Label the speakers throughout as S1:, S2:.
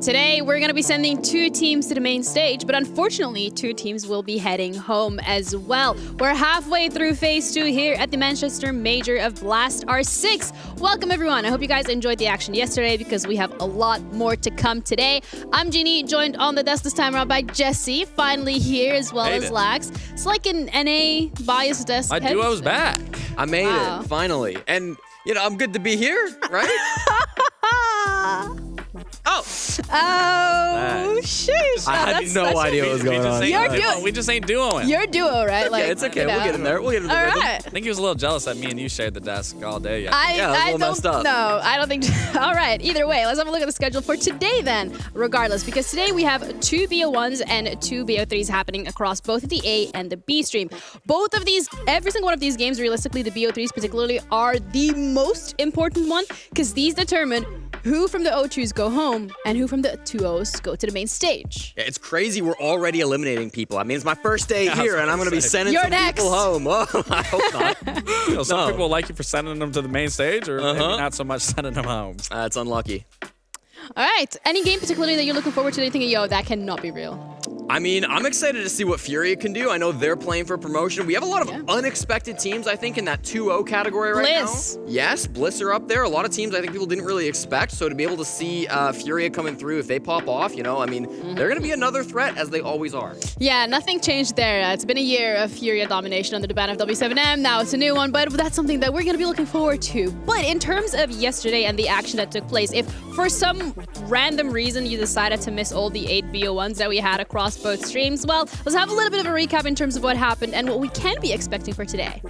S1: Today, we're going to be sending 2 teams to the main stage, but unfortunately, 2 teams will be heading home as well. We're halfway through Phase 2 here at the Manchester Major of Blast R6. Welcome, everyone. I hope you guys enjoyed the action yesterday because we have a lot more to come today. I'm Jeannie, joined on the desk this time around by Jesse, finally here, as well as Lax. It's like an NA bias desk.
S2: My duo's back.
S3: I made it, finally. And, you know, I'm good to be here, right?
S1: Oh, sheesh.
S3: I had no idea what was going on.
S2: We just ain't duoing.
S1: Your duo, right?
S3: Okay, it's okay. We'll get in there. We'll get in the rhythm.
S1: Right.
S2: I think he was a little jealous that me and you shared the desk all day.
S1: I don't know. I don't think. All right. Either way, let's have a look at the schedule for today then, regardless, because today we have 2 BO1s and 2 BO3s happening across both the A and the B stream. Both of these, every single one of these games, realistically, the BO3s particularly, are the most important one because these determine who from the O2s go home and who from the 2Os go to the main stage.
S3: Yeah, it's crazy we're already eliminating people. I mean, it's my first day here, and I'm going to be sending some people home. Oh, I hope not.
S2: You know, some people like you for sending them to the main stage, or maybe not so much sending them home.
S3: That's unlucky.
S1: All right. Any game particularly that you're looking forward to that you think, yo, that cannot be real?
S3: I mean, I'm excited to see what Furia can do. I know they're playing for promotion. We have a lot of unexpected teams, I think, in that 2-0 category right now. Yes, Bliss are up there. A lot of teams I think people didn't really expect. So to be able to see Furia coming through, if they pop off, you know, I mean, they're going to be another threat, as they always are. Yeah,
S1: nothing changed there. It's been a year of Furia domination under the ban of W7M. Now it's a new one, but that's something that we're going to be looking forward to. But in terms of yesterday and the action that took place, if for some random reason you decided to miss all the 8 BO1s that we had across both streams, well, let's have a little bit of a recap in terms of what happened and what we can be expecting for today.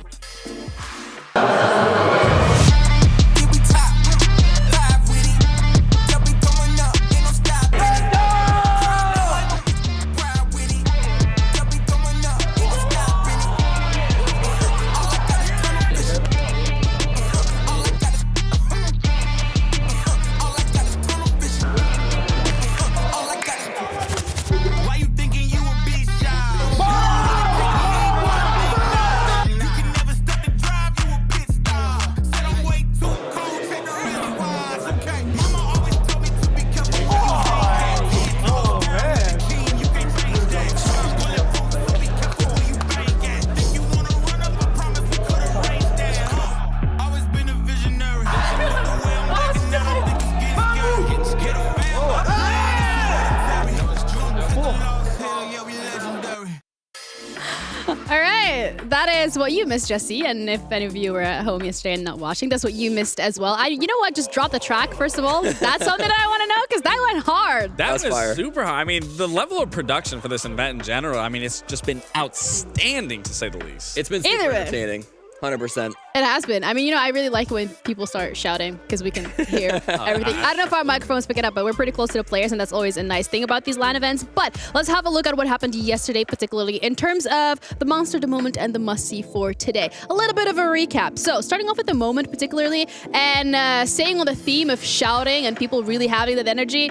S1: That is what you missed, Jesse. And if any of you were at home yesterday and not watching, that's what you missed as well. You know what? Just drop the track, first of all. That's something that I want to know because that went hard.
S2: That was super hard. I mean, the level of production for this event in general, I mean, it's just been outstanding, to say the least.
S3: It's been super entertaining. 100%.
S1: It has been. I mean, you know, I really like when people start shouting because we can hear everything. I don't know if our microphones pick it up, but we're pretty close to the players, and that's always a nice thing about these LAN events. But let's have a look at what happened yesterday, particularly in terms of the monster, the moment, and the must-see for today. A little bit of a recap. So, starting off with the moment, particularly, and staying on the theme of shouting and people really having that energy,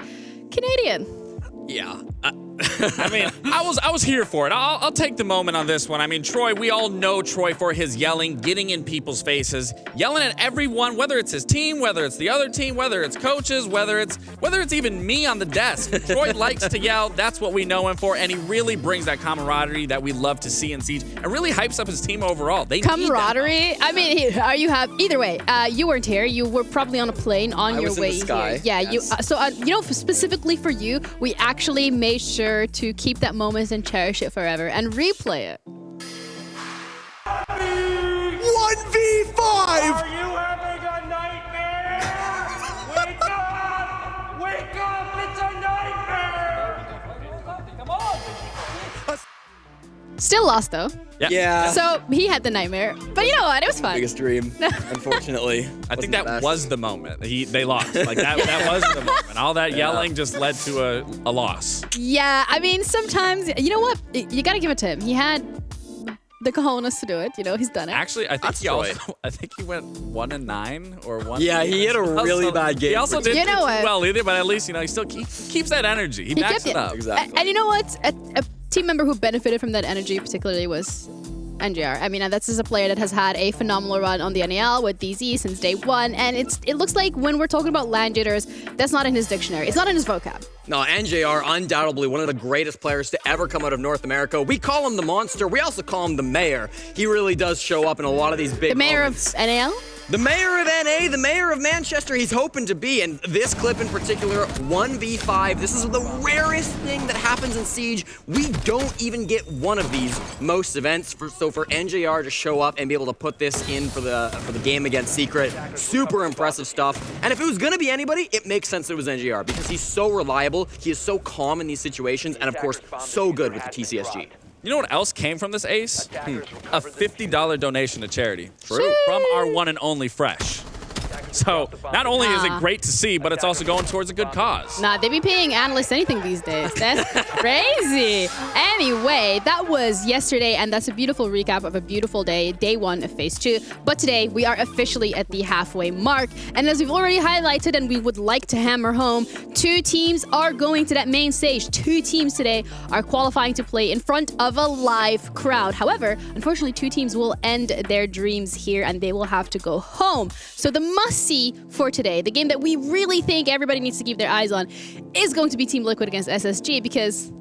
S1: Canadian.
S3: Yeah.
S2: I mean, I was here for it. I'll take the moment on this one. I mean, Troy, we all know Troy for his yelling, getting in people's faces, yelling at everyone, whether it's his team, whether it's the other team, whether it's coaches, whether it's even me on the desk. Troy likes to yell. That's what we know him for, and he really brings that camaraderie that we love to see in Siege, and really hypes up his team overall. They
S1: camaraderie.
S2: Need that.
S1: I mean, are you either way? You weren't here. You were probably on a plane on your way here. Yeah. Yes. You know, specifically for you, we actually made sure to keep that moment and cherish it forever and replay it.
S3: 1v5!
S4: Are you having a nightmare? Wake up! Wake up! It's a nightmare! Come on!
S1: Still lost though.
S3: Yeah.
S1: So he had the nightmare, but you know what? It was fun.
S3: Biggest dream, unfortunately.
S2: I think that was the moment. They lost. Like that was the moment. All that yelling just led to a loss.
S1: Yeah, I mean, sometimes, you know what? You got to give it to him. He had the cojones to do it. You know, he's done it.
S2: Actually, I think he went 1-9 or 1.
S3: Yeah, he had a really bad game.
S2: He also didn't do well either, but at least, you know, he still keeps that energy. He backs it up.
S3: Exactly.
S1: And you know what? A team member who benefited from that energy particularly was NGR. I mean, this is a player that has had a phenomenal run on the NAL with DZ since day one, and it looks like when we're talking about LAN jitters, that's not in his dictionary. It's not in his vocab.
S3: No, NJR, undoubtedly one of the greatest players to ever come out of North America. We call him the Monster. We also call him the Mayor. He really does show up in a lot of these big
S1: The Mayor
S3: moments.
S1: of NAL?
S3: The Mayor of NA, the Mayor of Manchester, he's hoping to be. And this clip in particular, 1v5, this is the rarest thing that happens in Siege. We don't even get one of these most events. So for NJR to show up and be able to put this in for the game against Secret, super impressive stuff. And if it was gonna be anybody, it makes sense it was NJR because he's so reliable, he is so calm in these situations, and of course, so good with the TCSG.
S2: You know what else came from this ace? A $50 donation to charity.
S3: True.
S2: From our one and only Fresh. So not only is it great to see, but it's also going towards a good cause.
S1: Nah, they be paying analysts anything these days. That's crazy. Anyway, that was yesterday, and that's a beautiful recap of a beautiful day, day 1 of Phase 2. But today, we are officially at the halfway mark. And as we've already highlighted, and we would like to hammer home, 2 teams are going to that main stage. 2 teams today are qualifying to play in front of a live crowd. However, unfortunately, 2 teams will end their dreams here, and they will have to go home. So the must-see for today, the game that we really think everybody needs to keep their eyes on, is going to be Team Liquid against SSG, because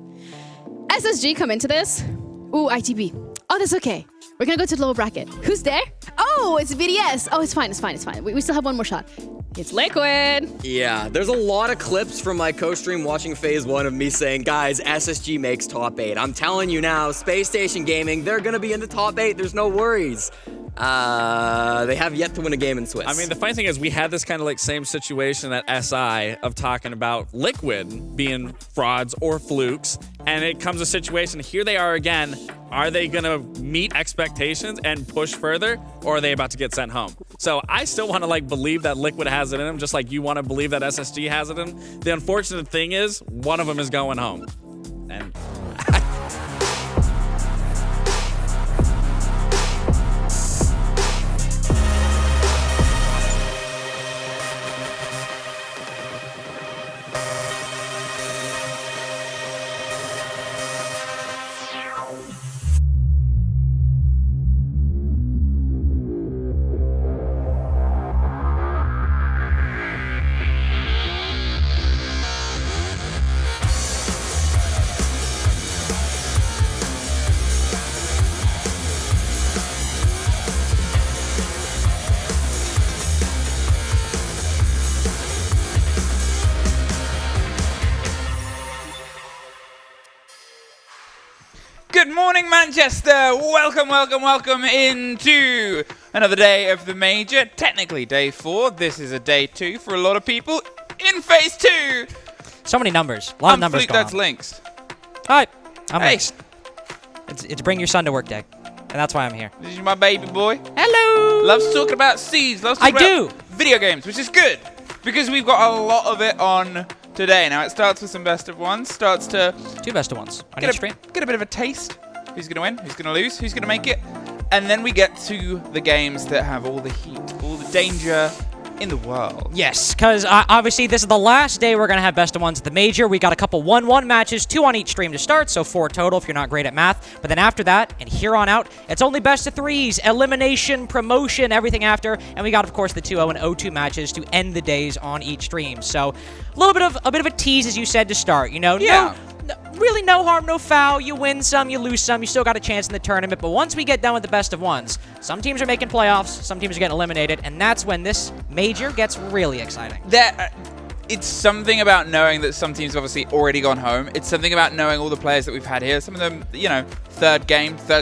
S1: SSG come into this. Ooh, ITB. Oh, that's okay. We're gonna go to the lower bracket. Who's there? Oh, it's VDS. Oh, it's fine, it's fine, it's fine. We still have one more shot. It's Liquid.
S3: Yeah, there's a lot of clips from my co-stream watching Phase 1 of me saying, guys, SSG makes top 8. I'm telling you now, Space Station Gaming, they're gonna be in the top 8. There's no worries. They have yet to win a game in Swiss.
S2: I mean, the funny thing is we had this kind of like same situation at SI of talking about Liquid being frauds or flukes, and it comes a situation, here they are again. Are they going to meet expectations and push further, or are they about to get sent home? So I still want to like believe that Liquid has it in them, just like you want to believe that SSG has it in them. The unfortunate thing is one of them is going home. And
S5: Good morning, Manchester! Welcome into another day of the Major. Technically day 4. This is a day 2 for a lot of people in Phase 2.
S6: So many numbers. A lot of numbers
S5: Fluke,
S6: going
S5: that's
S6: on.
S5: Lynx.
S6: Hi, I'm
S5: Hey.
S6: Lynx. It's bring your son to work day, and that's why I'm here.
S5: This is my baby boy.
S6: Hello!
S5: Loves talking about Siege. Loves talking about video games, which is good. Because we've got a lot of it on today. Now, it starts with some best of ones. Starts to
S6: 2 best of ones on
S5: get
S6: each stream.
S5: a bit of a taste. Who's going to win? Who's going to lose? Who's going to make it? And then we get to the games that have all the heat, all the danger in the world.
S6: Yes, because obviously this is the last day we're going to have best of ones at the Major. We got a couple 1-1 matches, 2 on each stream to start, so 4 total if you're not great at math. But then after that, and here on out, it's only best of 3s, elimination, promotion, everything after. And we got, of course, the 2-0 and 0-2 matches to end the days on each stream. So a bit of a tease, as you said, to start. You know,
S5: Yeah.
S6: really no harm, no foul. You win some, you lose some. You still got a chance in the tournament. But once we get done with the best of ones, some teams are making playoffs, some teams are getting eliminated, and that's when this Major gets really exciting.
S5: It's something about knowing that some teams have obviously already gone home. It's something about knowing all the players that we've had here. Some of them, you know, third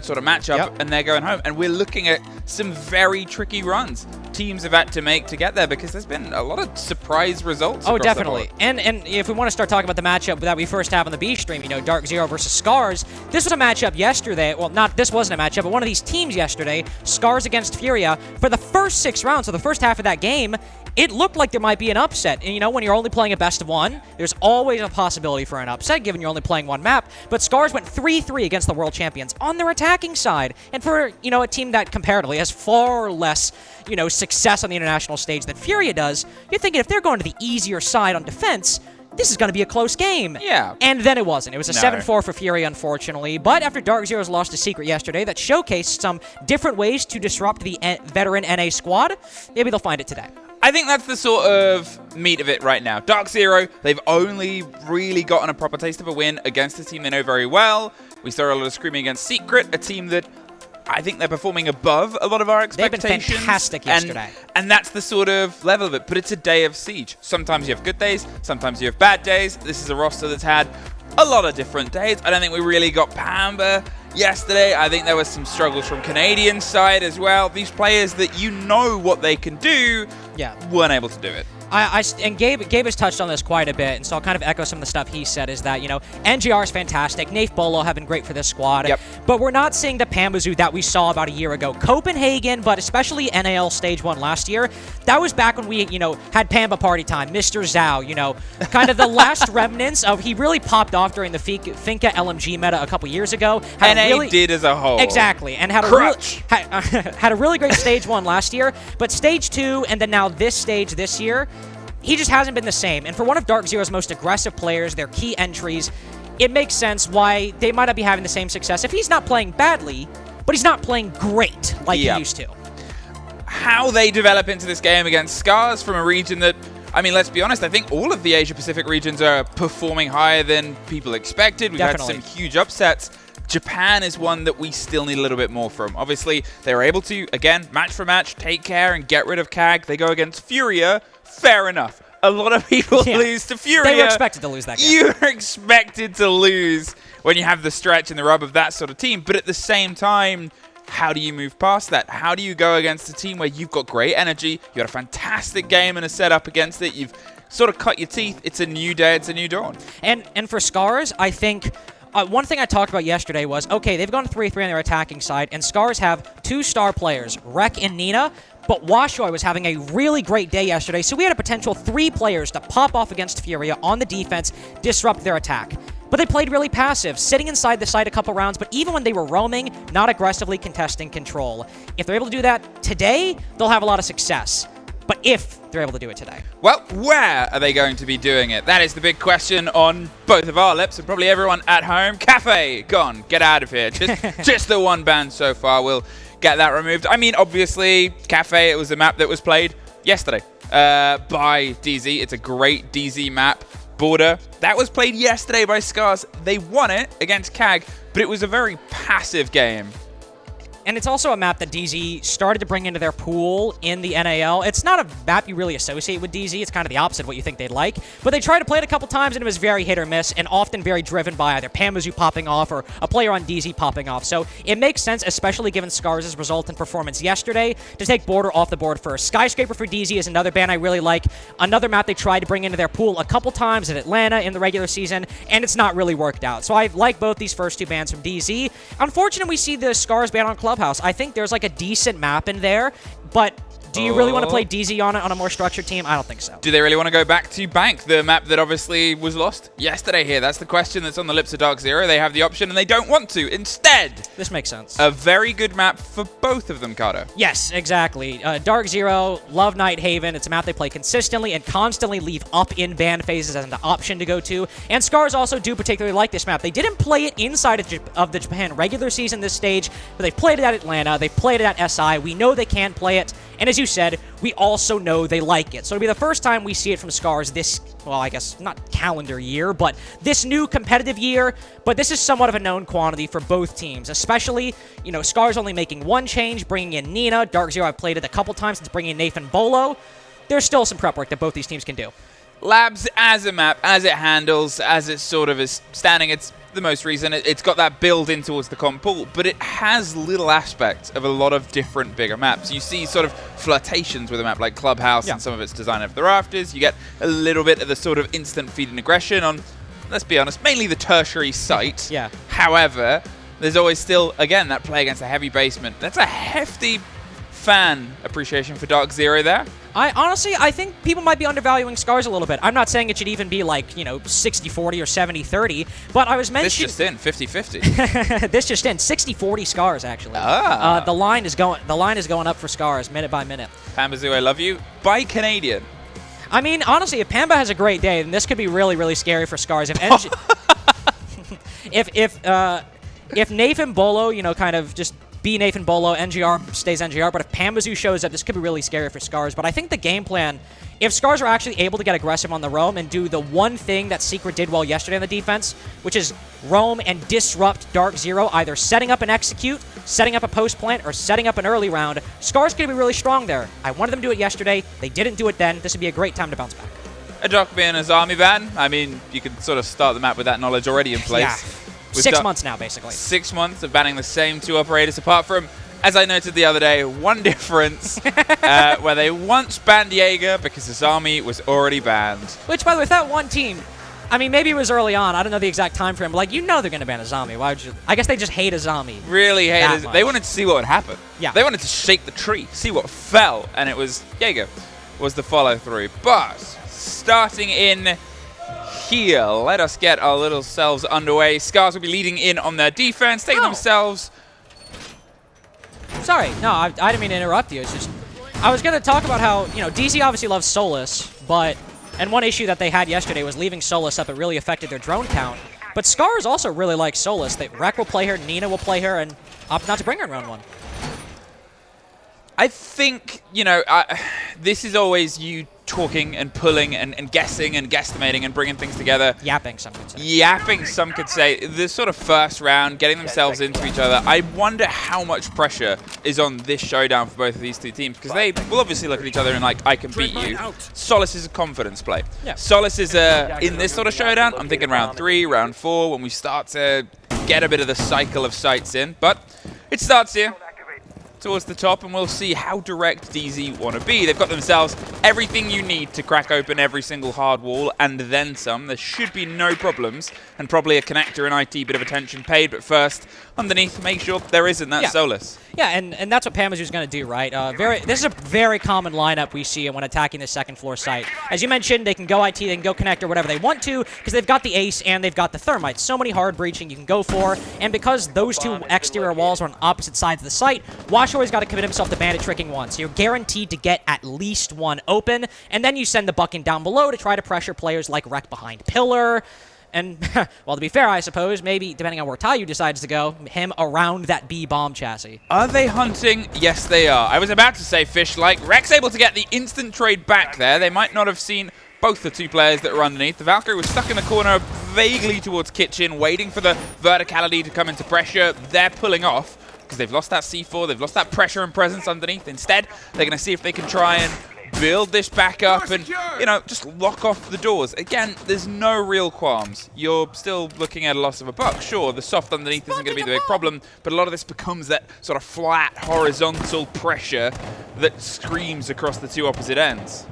S5: sort of matchup, and they're going home. And we're looking at some very tricky runs teams have had to make to get there, because there's been a lot of surprise results.
S6: Oh,
S5: across
S6: definitely.
S5: the board.
S6: And if we want to start talking about the matchup that we first have on the B stream, you know, DarkZero versus SCARZ, this was a matchup yesterday. Well, this wasn't a matchup, but one of these teams yesterday, SCARZ against Furia, for the first 6 rounds, so the first half of that game, it looked like there might be an upset. And, you know, when you're only playing a best of 1, there's always a possibility for an upset, given you're only playing 1 map. But SCARZ went 3-3 against the world champions on their attacking side. And for, you know, a team that comparatively has far less, you know, success on the international stage than Furia does, you're thinking if they're going to the easier side on defense, this is going to be a close game.
S5: Yeah.
S6: And then it wasn't. It was a
S5: No.
S6: 7-4 for Furia, unfortunately. But after DarkZero's lost to Secret yesterday, that showcased some different ways to disrupt the veteran NA squad, maybe they'll find it today.
S5: I think that's the sort of meat of it right now. DarkZero, they've only really gotten a proper taste of a win against a team they know very well. We saw a lot of screaming against Secret, a team that I think they're performing above a lot of our expectations.
S6: They've been fantastic yesterday.
S5: And that's the sort of level of it. But it's a day of Siege. Sometimes you have good days. Sometimes you have bad days. This is a roster that's had a lot of different days. I don't think we really got Pamba yesterday. I think there was some struggles from Canadian side as well. These players that you know what they can do weren't able to do it.
S6: And Gabe has touched on this quite a bit, and so I'll kind of echo some of the stuff he said, is that, NGR is fantastic. Nafe Bolo have been great for this squad, but we're not seeing the Pambazoo that we saw about a year ago. Copenhagen, but especially NAL Stage 1 last year, that was back when we, had Pamba party time, Mr. Zhao, kind of the last remnants of, he really popped off during the Finca LMG meta a couple years ago.
S5: NA did as a whole.
S6: Exactly, and had a really great Stage 1 last year, but Stage 2, and then now this stage this year, he just hasn't been the same. And for one of DarkZero's most aggressive players, their key entries, it makes sense why they might not be having the same success. If he's not playing badly, but he's not playing great like he used to.
S5: How they develop into this game against SCARZ from a region that, I mean, let's be honest, I think all of the Asia-Pacific regions are performing higher than people expected. We've had some huge upsets. Japan is one that we still need a little bit more from. Obviously, they were able to, again, match for match, take care and get rid of CAG. They go against Furia. Fair enough. A lot of people lose to Furia.
S6: They were expected to lose that game.
S5: You're expected to lose when you have the stretch and the rub of that sort of team. But at the same time, how do you move past that? How do you go against a team where you've got great energy, you've got a fantastic game and a setup against it, you've sort of cut your teeth, it's a new day, it's a new dawn.
S6: And for SCARZ, I think one thing I talked about yesterday was, okay, they've gone 3-3 on their attacking side, and SCARZ have 2 star players, Rek and Nina, but Washoy was having a really great day yesterday, so we had a potential 3 players to pop off against Furia on the defense, disrupt their attack. But they played really passive, sitting inside the site a couple rounds, but even when they were roaming, not aggressively contesting control. If they're able to do that today, they'll have a lot of success. But if they're able to do it today.
S5: Well, where are they going to be doing it? That is the big question on both of our lips and probably everyone at home. Cafe, gone. Get out of here. Just the one ban so far. We'll get that removed. I mean, obviously, Cafe, it was a map that was played yesterday by DZ. It's a great DZ map. Border, that was played yesterday by SCARZ. They won it against CAG, but it was a very passive game.
S6: And it's also a map that DZ started to bring into their pool in the NAL. It's not a map you really associate with DZ. It's kind of the opposite of what you think they'd like. But they tried to play it a couple times, and it was very hit or miss, and often very driven by either Pambazoo popping off or a player on DZ popping off. So it makes sense, especially given SCARZ's result and performance yesterday, to take Border off the board first. Skyscraper for DZ is another ban I really like. Another map they tried to bring into their pool a couple times at Atlanta in the regular season, and it's not really worked out. So I like both these first 2 bans from DZ. Unfortunately, we see the SCARZ ban on Clubhouse. I think there's like a decent map in there, but do you really want to play DZ on it on a more structured team? I don't think so.
S5: Do they really want to go back to Bank, the map that obviously was lost yesterday here? That's the question that's on the lips of DarkZero. They have the option and they don't want to. Instead,
S6: this makes sense.
S5: A very good map for both of them, Carter.
S6: Yes, exactly. DarkZero, love Night Haven. It's a map they play consistently and constantly leave up in ban phases as an option to go to. And SCARZ also do particularly like this map. They didn't play it inside of the Japan regular season this stage, but they played it at Atlanta. They played it at SI. We know they can play it. And as you said, we also know they like it. So it'll be the first time we see it from SCARZ this, well, I guess not calendar year, but this new competitive year. But this is somewhat of a known quantity for both teams, especially, SCARZ only making 1 change, bringing in Nina. DarkZero, I've played it a couple times since bringing in Nathan Bolo. There's still some prep work that both these teams can do.
S5: Labs as a map, as it handles, as it sort of is standing, it's the most recent. It's got that build in towards the comp pool, but it has little aspects of a lot of different bigger maps. You see sort of flirtations with a map like Clubhouse and some of its design of the rafters. You get a little bit of the sort of instant feed and aggression on, let's be honest, mainly the tertiary site. However, there's always still, again, that play against a heavy basement. That's a hefty fan appreciation for DarkZero there.
S6: I think people might be undervaluing SCARZ a little bit. I'm not saying it should even be like, 60-40 or 70-30, but I was mentioning...
S5: This just in, 50-50.
S6: This just in, 60-40 SCARZ, actually. The line is going up for SCARZ minute by minute.
S5: Pambazoo, I love you. By Canadian.
S6: I mean, honestly, if Pamba has a great day, then this could be really, really scary for SCARZ. If Nathan Bolo, kind of just be Nathan Bolo, NGR stays NGR, but if Pambazu shows up, this could be really scary for SCARZ. But I think the game plan, if SCARZ are actually able to get aggressive on the roam and do the one thing that Secret did well yesterday on the defense, which is roam and disrupt DarkZero, either setting up an execute, setting up a post plant, or setting up an early round, SCARZ going to be really strong there. I wanted them to do it yesterday. They didn't do it then. This would be a great time to bounce back.
S5: A Dokkaebi and his army ban. I mean, you could sort of start the map with that knowledge already in place.
S6: Yeah.
S5: We've
S6: 6
S5: done
S6: months now, basically.
S5: 6 months of banning the same 2 operators, apart from, as I noted the other day, one difference where they once banned Jaeger because his army was already banned.
S6: Which, by the way, with that one team, I mean, maybe it was early on. I don't know the exact time frame, but like, you know they're going to ban Azami. Why would you? I guess they just hate Azami.
S5: Really hate it. They wanted to see what would happen.
S6: Yeah.
S5: They wanted to shake the tree, see what fell, and it was Jaeger was the follow-through. But starting in here, let us get our little selves underway. SCARZ will be leading in on their defense, taking themselves...
S6: Sorry, no, I didn't mean to interrupt you. It's just, I was going to talk about how, you know, DZ obviously loves Solus, but, and one issue that they had yesterday was leaving Solus up. It really affected their drone count. But SCARZ also really likes Solus. Rek will play her, Nina will play her, and opt not to bring her in round 1.
S5: I think, you know, this is always you talking and pulling and guessing and guesstimating and bringing things together.
S6: Yapping, some could say.
S5: Yapping, some could say. This sort of first round, getting themselves into each other. I wonder how much pressure is on this showdown for both of these two teams, because they will obviously look at each other and like, I can beat you. Solus is a confidence play.
S6: Yeah.
S5: Solus is in this sort of showdown, I'm thinking round 3, round 4, when we start to get a bit of the cycle of sights in. But it starts here, towards the top, and we'll see how direct DZ want to be. They've got themselves everything you need to crack open every single hard wall, and then some. There should be no problems, and probably a connector and IT, bit of attention paid, but first, underneath, make sure there isn't that Solus.
S6: Yeah, and that's what Pamazu's going to do, right? This is a very common lineup we see when attacking the second floor site. As you mentioned, they can go IT, they can go connector, whatever they want to, because they've got the ace and they've got the thermite. So many hard breaching you can go for, and because those two exterior walls are on opposite sides of the site, Wash always got to commit himself to bandit tricking one. So you're guaranteed to get at least one open, and then you send the bucking down below to try to pressure players like Rek behind Pillar. And, well, to be fair, I suppose, maybe, depending on where Tayu decides to go, him around that B-bomb chassis.
S5: Are they hunting? Yes, they are. I was about to say fish-like. Rek's able to get the instant trade back there. They might not have seen both the two players that were underneath. The Valkyrie was stuck in the corner, vaguely towards kitchen, waiting for the verticality to come into pressure. They're pulling off, because they've lost that C4, they've lost that pressure and presence underneath. Instead, they're going to see if they can try and build this back up and, you know, just lock off the doors. Again, there's no real qualms. You're still looking at a loss of a buck. Sure, the soft underneath isn't going to be the big problem, but a lot of this becomes that sort of flat, horizontal pressure that screams across the two opposite ends.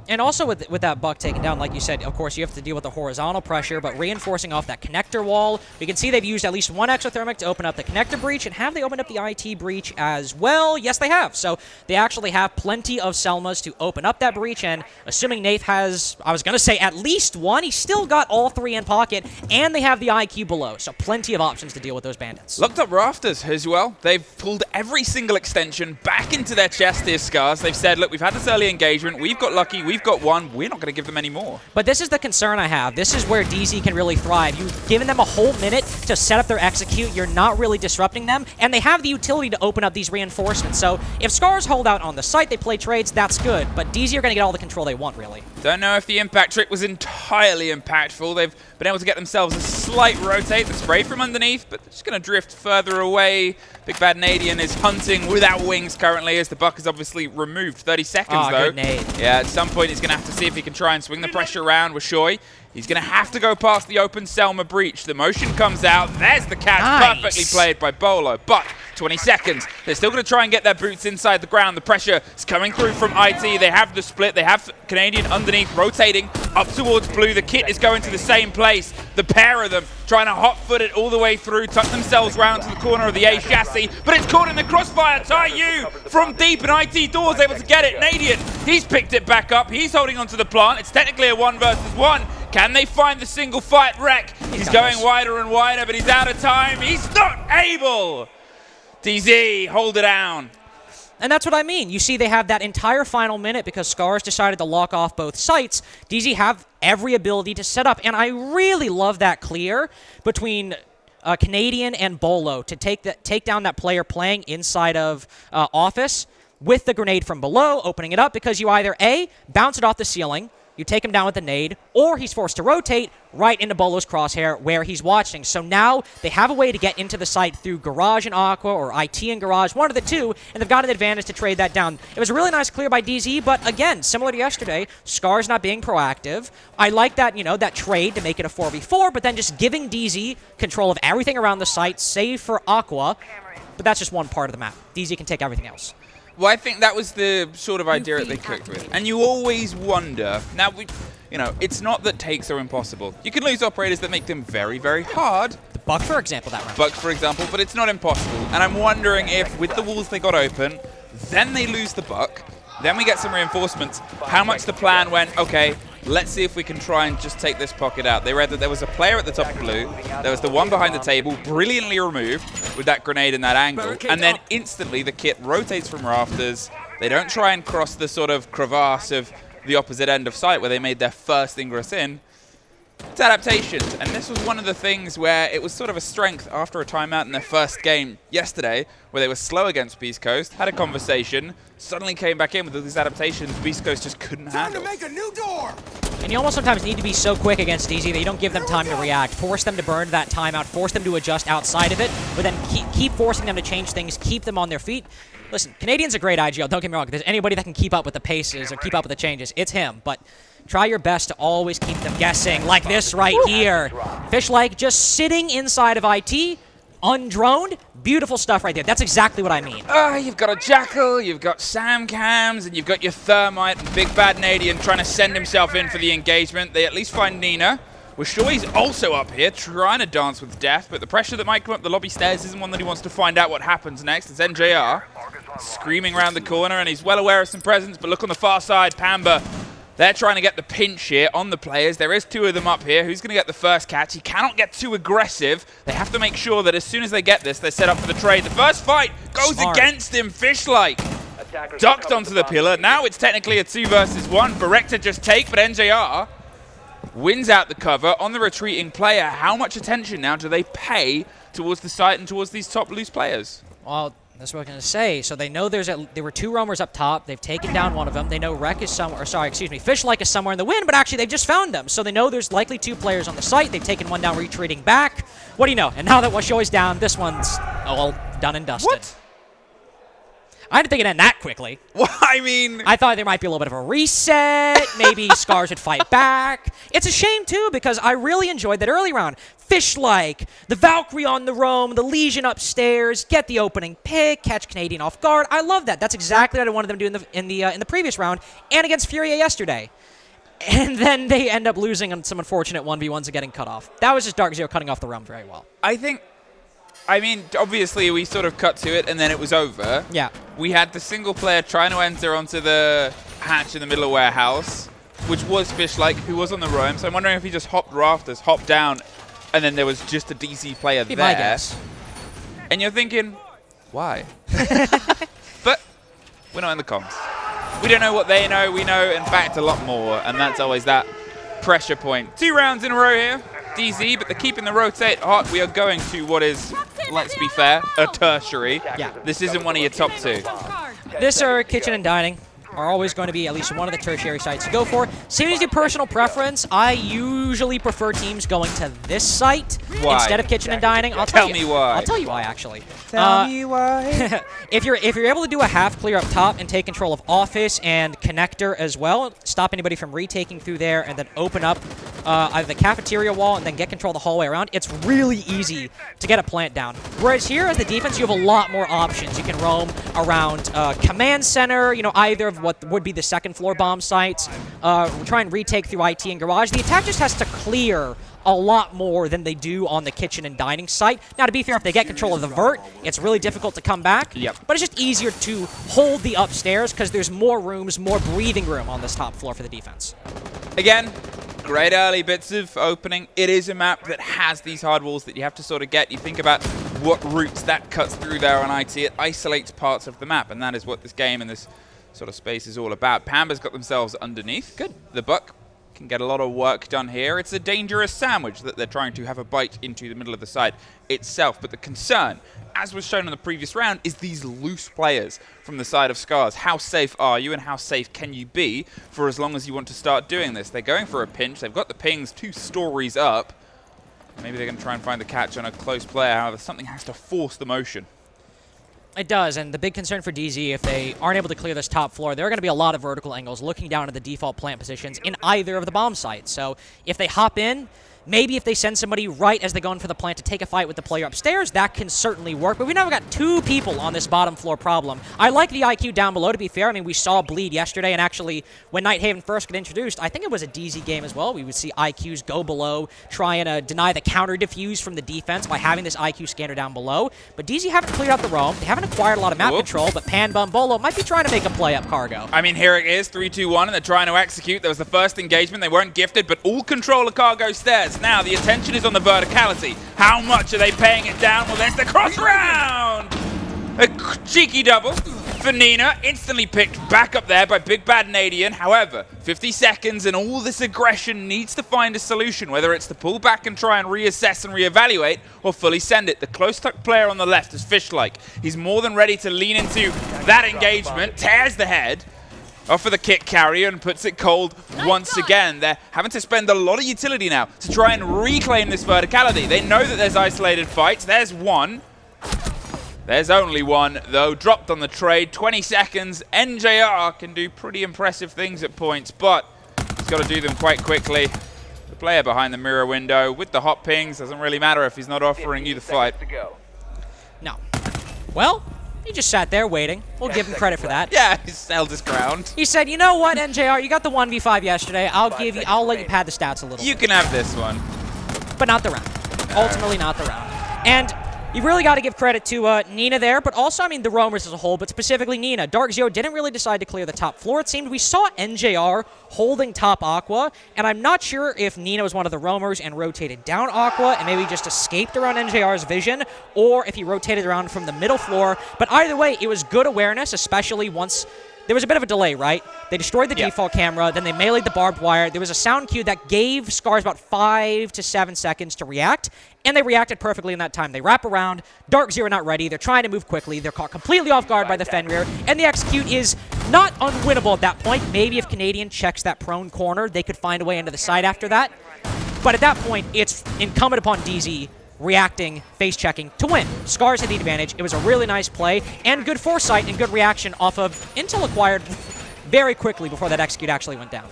S6: And also with that buck taken down, like you said, of course, you have to deal with the horizontal pressure, but reinforcing off that connector wall. We can see they've used at least one exothermic to open up the connector breach, and have they opened up the IT breach as well? Yes, they have. So they actually have plenty of Selmas to open up that breach, and assuming Nath has, I was going to say at least one, he's still got all 3 in pocket, and they have the IQ below, so plenty of options to deal with those bandits.
S5: Locked up rafters as well. They've pulled every single extension back into their chest here, SCARZ. They've said, look, we've had this early engagement, we've got lucky, we've got one, we're not going to give them any more.
S6: But this is the concern I have. This is where DZ can really thrive. You've given them a whole minute to set up their execute. You're not really disrupting them, and they have the utility to open up these reinforcements. So if SCARZ hold out on the site, they play trades, that's good. But DZ are going to get all the control they want, really.
S5: Don't know if the impact trick was entirely impactful. They've been able to get themselves a slight rotate. The spray from underneath, but just going to drift further away. Big Bad Nadian is hunting without wings currently, as the buck is obviously removed. 30 seconds, though.
S6: Good nade.
S5: Yeah, at some point he's going to have to see if he can try and swing the pressure around with Shoy. He's going to have to go past the open Selma breach. The motion comes out. There's the catch.
S6: Nice.
S5: Perfectly played by Bolo. But 20 seconds. They're still going to try and get their boots inside the ground. The pressure is coming through from IT. They have the split. They have Canadian underneath, rotating up towards blue. The kit is going to the same place. The pair of them trying to hot-foot it all the way through, tuck themselves round to the corner of the A chassis, but it's caught in the crossfire. Tayu from deep, and IT Doors able to get it. Nadian, he's picked it back up. He's holding onto the plant. It's technically a 1 versus 1. Can they find the single fight? Rek, he's going wider and wider, but he's out of time. He's not able. DZ, hold it down.
S6: And that's what I mean. You see they have that entire final minute because SCARZ decided to lock off both sites. DZ have every ability to set up, and I really love that clear between Canadian and Bolo to take down that player playing inside of Office with the grenade from below, opening it up because you either A, bounce it off the ceiling, you take him down with the nade, or he's forced to rotate right into Bolo's crosshair where he's watching. So now they have a way to get into the site through Garage and Aqua or IT and Garage, one of the two, and they've got an advantage to trade that down. It was a really nice clear by DZ, but again, similar to yesterday, SCARZ not being proactive. I like that, that trade to make it a 4v4, but then just giving DZ control of everything around the site, save for Aqua, but that's just one part of the map. DZ can take everything else.
S5: Well, I think that was the sort of idea that they cooked with. And you always wonder, now, it's not that takes are impossible. You can lose operators that make them very, very hard.
S6: The Buck, for example, that round.
S5: Buck, for example, but it's not impossible. And I'm wondering if, with the walls they got open, then they lose the Buck, then we get some reinforcements, how much the plan went, okay, let's see if we can try and just take this pocket out. They read that there was a player at the top of blue, there was the one behind the table, brilliantly removed with that grenade in that angle, and then instantly the kit rotates from rafters. They don't try and cross the sort of crevasse of the opposite end of site where they made their first ingress in. It's adaptations, and this was one of the things where it was sort of a strength after a timeout in their first game yesterday, where they were slow against Beast Coast, had a conversation, suddenly came back in with all these adaptations Beast Coast just couldn't handle.
S4: Time to make a new door!
S6: And you almost sometimes need to be so quick against DZ that you don't give them time to react. Force them to burn that timeout, force them to adjust outside of it, but then keep forcing them to change things, keep them on their feet. Listen, Canadian's a great IGL, don't get me wrong. If there's anybody that can keep up with the paces or keep up with the changes, it's him. But try your best to always keep them guessing, like this right here. Fishlike just sitting inside of IT, undroned. Beautiful stuff right there. That's exactly what I mean.
S5: You've got a Jackal, you've got Sam Cams, and you've got your Thermite and Big Bad Nadian trying to send himself in for the engagement. They at least find Nina. We're sure he's also up here trying to dance with death, but the pressure that might come up the lobby stairs isn't one that he wants to find out what happens next. It's NJR screaming around the corner, and he's well aware of some presence, but look on the far side, Pamba. They're trying to get the pinch here on the players. There is two of them up here. Who's going to get the first catch? He cannot get too aggressive. They have to make sure that as soon as they get this, they're set up for the trade. The first fight goes against him. Fishlike ducked onto the pillar. Now it's technically a 2 versus 1. Barek to just take, but NJR wins out the cover on the retreating player. How much attention now do they pay towards the site and towards these top loose players?
S6: Well, that's what I was going to say. So they know there were 2 roamers up top. They've taken down one of them. They know Rek is somewhere, or sorry, excuse me, Fishlike is somewhere in the wind, but actually they've just found them. So they know there's likely 2 players on the site. They've taken one down, retreating back. What do you know? And now that Washoi's down, this one's all done and dusted.
S5: What?
S6: I didn't think it'd end that quickly.
S5: Well, I mean,
S6: I thought there might be a little bit of a reset. Maybe SCARZ would fight back. It's a shame, too, because I really enjoyed that early round. Fishlike, the Valkyrie on the roam, the Legion upstairs, get the opening pick, catch Canadian off guard. I love that. That's exactly what I wanted them to do in the previous round and against Furia yesterday. And then they end up losing on some unfortunate 1v1s and getting cut off. That was just DarkZero cutting off the roam very well.
S5: I mean, obviously we sort of cut to it and then it was over.
S6: Yeah.
S5: We had the single player trying to enter onto the hatch in the middle of warehouse, which was Fishlike, who was on the roam. So I'm wondering if he just hopped rafters, hopped down, and then there was just a DC player there.
S6: My guess.
S5: And you're thinking, why? But we're not in the comms. We don't know what they know. We know, in fact, a lot more, and that's always that pressure point. 2 rounds in a row here. DZ, but they're keeping the rotate hot. We are going to what is, let's be fair, a tertiary.
S6: Yeah.
S5: This isn't one of your top 2.
S6: This or kitchen and dining are always going to be at least one of the tertiary sites to go for. Seems to be personal preference. I usually prefer teams going to this site instead of kitchen and dining.
S5: Tell me why.
S6: I'll tell you why, actually.
S5: Tell me why.
S6: If you're able to do a half clear up top and take control of office and connector as well, stop anybody from retaking through there, and then open up either the cafeteria wall and then get control of the hallway around, it's really easy to get a plant down. Whereas here as the defense, you have a lot more options. You can roam around command center, either of what would be the second floor bomb sites, try and retake through IT and garage. The attack just has to clear a lot more than they do on the kitchen and dining site. Now, to be fair, if they get control of the vert, it's really difficult to come back.
S5: Yep.
S6: But it's just easier to hold the upstairs because there's more rooms, more breathing room on this top floor for the defense.
S5: Again, great early bits of opening. It is a map that has these hard walls that you have to sort of get. You think about what routes that cuts through there on IT. It isolates parts of the map, and that is what this game and this sort of space is all about. Pamba's got themselves underneath.
S6: Good.
S5: The Buck can get a lot of work done here. It's a dangerous sandwich that they're trying to have a bite into the middle of the site itself. But the concern, as was shown in the previous round, is these loose players from the side of SCARZ. How safe are you and how safe can you be for as long as you want to start doing this? They're going for a pinch. They've got the pings 2 stories up. Maybe they're going to try and find the catch on a close player. However, something has to force the motion.
S6: It does, and the big concern for DZ, if they aren't able to clear this top floor, there are going to be a lot of vertical angles looking down at the default plant positions in either of the bomb sites. So if they hop in, maybe if they send somebody right as they go in for the plant to take a fight with the player upstairs, that can certainly work. But we've now got 2 people on this bottom floor problem. I like the IQ down below, to be fair. I mean, we saw Bleed yesterday, and actually, when Nighthaven first got introduced, I think it was a DZ game as well. We would see IQs go below, try and deny the counter diffuse from the defense by having this IQ scanner down below. But DZ haven't cleared out the roam. They haven't acquired a lot of map control, but Pan Bum Bolo might be trying to make a play up Cargo.
S5: I mean, here it is, 3-2-1, and they're trying to execute. There was the first engagement. They weren't gifted, but all control of Cargo stairs. Now, the attention is on the verticality. How much are they paying it down? Well, there's the cross round! A cheeky double for Nina, instantly picked back up there by Big Bad Nadian. However, 50 seconds and all this aggression needs to find a solution, whether it's to pull back and try and reassess and reevaluate, or fully send it. The close-tuck player on the left is Fish-like. He's more than ready to lean into that engagement, tears the head off for the kick carrier and puts it cold once again. They're having to spend a lot of utility now to try and reclaim this verticality. They know that there's isolated fights. There's one. There's only one, though, dropped on the trade. 20 seconds. NJR can do pretty impressive things at points, but he's got to do them quite quickly. The player behind the mirror window with the hot pings doesn't really matter if he's not offering you the fight.
S6: No. Well, he just sat there waiting. We'll give him credit for that.
S5: Yeah, he's held his ground.
S6: He said, you know what, NJR, you got the 1v5 yesterday. I'll let you pad the stats a little
S5: You
S6: bit.
S5: can have this one.
S6: But not the round. Ultimately not the round. And you really got to give credit to Nina there, but also, I mean, the roamers as a whole, but specifically Nina. DarkZero didn't really decide to clear the top floor. It seemed we saw NJR holding top Aqua, and I'm not sure if Nina was one of the roamers and rotated down Aqua and maybe just escaped around NJR's vision, or if he rotated around from the middle floor. But either way, it was good awareness, especially once there was a bit of a delay, right? They destroyed the default camera, then they meleeed the barbed wire. There was a sound cue that gave SCARZ about 5 to 7 seconds to react, and they reacted perfectly in that time. They wrap around, DarkZero not ready, they're trying to move quickly, they're caught completely off guard by the Fenrir, and the execute is not unwinnable at that point. Maybe if Canadian checks that prone corner, they could find a way into the side after that. But at that point, it's incumbent upon DZ reacting, face-checking to win. SCARZ had the advantage. It was a really nice play and good foresight and good reaction off of intel acquired very quickly before that execute actually went down.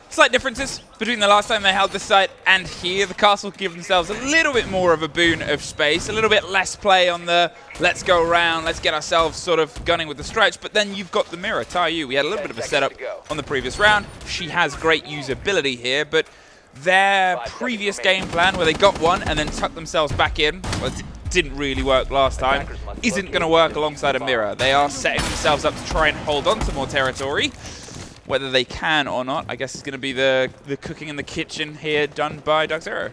S5: Slight differences between the last time they held this site and here. The Castle give themselves a little bit more of a boon of space, a little bit less play on the let's go around, let's get ourselves sort of gunning with the stretch, but then you've got the mirror. Tayu, we had a little bit of a setup on the previous round. She has great usability here, but their previous game plan where they got one and then tucked themselves back in, well, it didn't really work last time, isn't going to work alongside a mirror. They are setting themselves up to try and hold on to more territory. Whether they can or not, I guess, is going to be the cooking in the kitchen here done by DarkZero.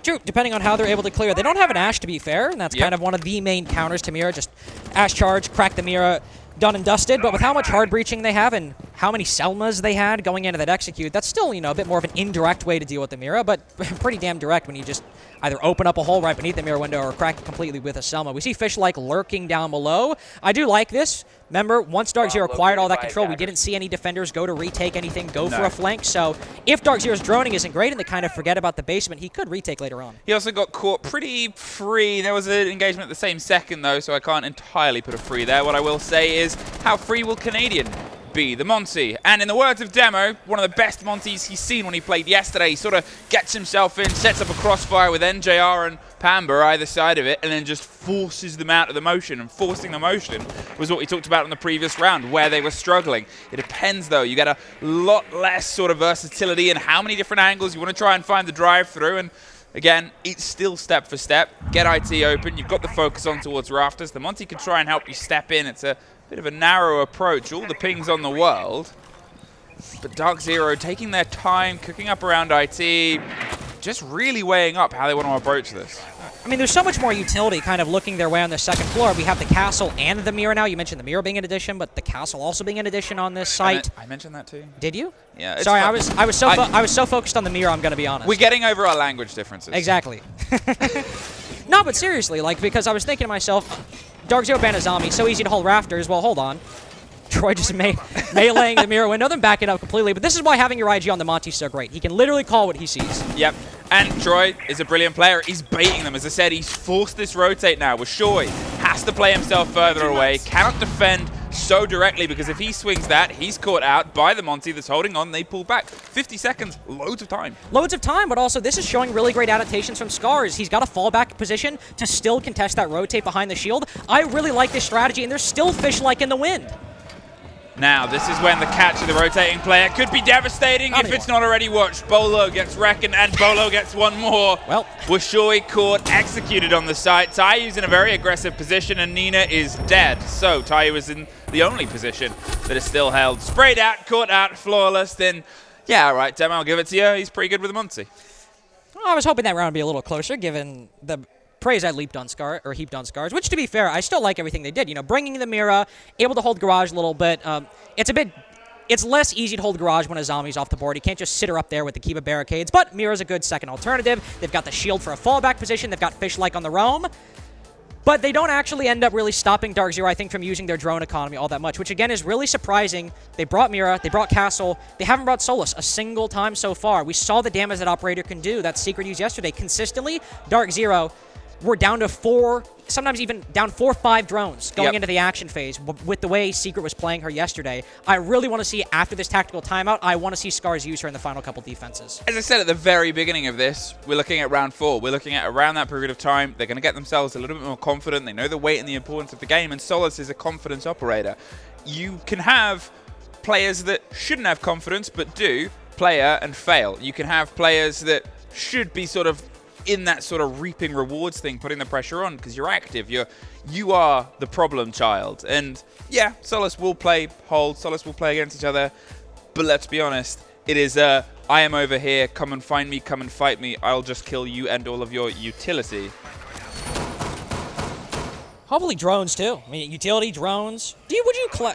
S6: True, depending on how they're able to clear. They don't have an Ash, to be fair, and that's kind of one of the main counters to Mira. Just Ash charge, crack the Mira, done and dusted. But with how much hard breaching they have and how many Selmas they had going into that execute, that's still, you know, a bit more of an indirect way to deal with the Mira, but pretty damn direct when you just either open up a hole right beneath the mirror window or crack it completely with a Selma. We see Fish-like lurking down below. I do like this. Remember, once DarkZero acquired all that control, we didn't see any defenders go to retake anything, go for a flank. So if DarkZero's droning isn't great and they kind of forget about the basement, he could retake later on.
S5: He also got caught pretty free. There was an engagement at the same second, though, so I can't entirely put a free there. What I will say is, how free will Canadian be, the Monty? And in the words of Demo, one of the best Montys he's seen when he played yesterday. He sort of gets himself in, sets up a crossfire with NJR and Pamber either side of it, and then just forces them out of the motion. And forcing the motion was what we talked about in the previous round, where they were struggling. It depends, though. You get a lot less sort of versatility in how many different angles you want to try and find the drive-through. And again, it's still step for step. Get IT open. You've got the focus on towards rafters. The Monty can try and help you step in. It's a bit of a narrow approach. All the pings on the world. But DarkZero taking their time, cooking up around IT, just really weighing up how they want to approach this.
S6: I mean, there's so much more utility kind of looking their way on the second floor. We have the castle and the mirror now. You mentioned the mirror being an addition, but the castle also being an addition on this site.
S5: I mentioned that too.
S6: Did you?
S5: Yeah.
S6: Sorry, I was so focused on the mirror. I'm gonna be honest.
S5: We're getting over our language differences.
S6: Exactly. No, but seriously, like, because I was thinking to myself, DarkZero ban a zombie, so easy to hold rafters. Well, hold on. Troy just meleeing the mirror window, then back it up completely. But this is why having your IG on the Monty is so great. He can literally call what he sees.
S5: Yep. And Troy is a brilliant player. He's baiting them. As I said, he's forced this rotate now. With Shoy, has to play himself further away. Cannot defend so directly because if he swings that, he's caught out by the Monty that's holding on. They pull back. 50 seconds, loads of time.
S6: Loads of time, but also this is showing really great adaptations from SCARZ. He's got a fallback position to still contest that rotate behind the shield. I really like this strategy, and there's still fish-like in the wind.
S5: Now, this is when the catch of the rotating player could be devastating if it's not already watched. Bolo gets reckoned, and Bolo gets one more.
S6: Well,
S5: Washoy caught, executed on the site. Tayu's in a very aggressive position, and Nina is dead. So Tayu is in the only position that is still held. Sprayed out, caught out, flawless. Then, yeah, all right, Demo, I'll give it to you. He's pretty good with the Muncie.
S6: well, I was hoping that round would be a little closer, given the praise I heaped on SCARZ, which, to be fair, I still like everything they did. You know, bringing the Mira, able to hold Garage a little bit. It's less easy to hold Garage when a zombie's off the board. You can't just sit her up there with the Kiba barricades, but Mira's a good second alternative. They've got the shield for a fallback position. They've got Fish-like on the roam. But they don't actually end up really stopping DarkZero, I think, from using their drone economy all that much, which, again, is really surprising. They brought Mira, they brought Castle. They haven't brought Solus a single time so far. We saw the damage that Operator can do. That Secret used yesterday. Consistently, DarkZero were down to 4, sometimes even down 4 or 5 drones going into the action phase with the way Secret was playing her yesterday. I really want to see, after this tactical timeout, I want to see SCARZ use her in the final couple defenses.
S5: As I said at the very beginning of this, we're looking at round 4. We're looking at around that period of time. They're going to get themselves a little bit more confident. They know the weight and the importance of the game, and Solus is a confidence operator. You can have players that shouldn't have confidence but do player and fail. You can have players that should be sort of in that sort of reaping rewards thing, putting the pressure on because you're active. You are the problem child. And yeah, Solus will play hold. Solus will play against each other. But let's be honest, it is I am over here. Come and find me. Come and fight me. I'll just kill you and all of your utility.
S6: Hopefully drones too. I mean, utility, drones.